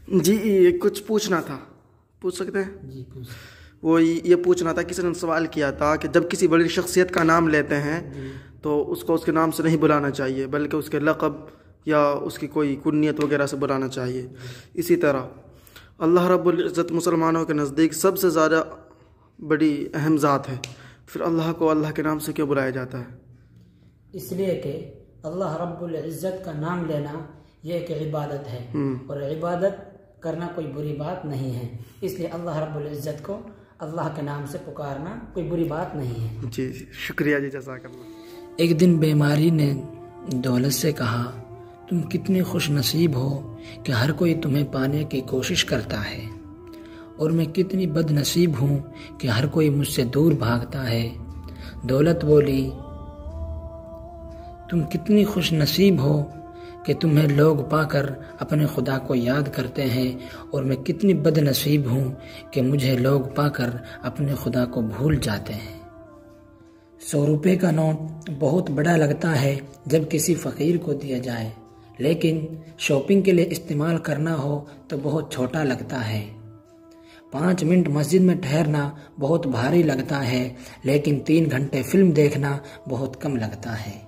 जी ये कुछ पूछना था, पूछ सकते हैं? जी पूछ। वो ये पूछना था, किसी ने सवाल किया था कि जब किसी बड़ी शख्सियत का नाम लेते हैं तो उसको उसके नाम से नहीं बुलाना चाहिए, बल्कि उसके लक़ब या उसकी कोई कुन्नियत वगैरह से बुलाना चाहिए। इसी तरह अल्लाह रब्बुल इज़्ज़त मुसलमानों के नज़दीक सबसे ज़्यादा बड़ी अहम ज़ात है, फिर अल्लाह को अल्लाह के नाम से क्यों बुलाया जाता है? इसलिए कि अल्लाह रब्बुल इज़्ज़त का नाम लेना ये एक इबादत है, और इबादत करना कोई बुरी बात नहीं है। इसलिए अल्लाह रब्बुल इज़्ज़त को अल्लाह के नाम से पुकारना कोई बुरी बात नहीं है। जी शुक्रिया जी, जज़ाकल्लाह। एक दिन बीमारी ने दौलत से कहा, तुम कितने खुश नसीब हो कि हर कोई तुम्हें पाने की कोशिश करता है, और मैं कितनी बदनसीब हूँ कि हर कोई मुझसे दूर भागता है। दौलत बोली, तुम कितनी खुश नसीब हो कि तुम्हें लोग पाकर अपने खुदा को याद करते हैं, और मैं कितनी बदनसीब हूँ कि मुझे लोग पाकर अपने खुदा को भूल जाते हैं। 100 रुपये का नोट बहुत बड़ा लगता है जब किसी फ़कीर को दिया जाए, लेकिन शॉपिंग के लिए इस्तेमाल करना हो तो बहुत छोटा लगता है। 5 मिनट मस्जिद में ठहरना बहुत भारी लगता है, लेकिन 3 घंटे फिल्म देखना बहुत कम लगता है।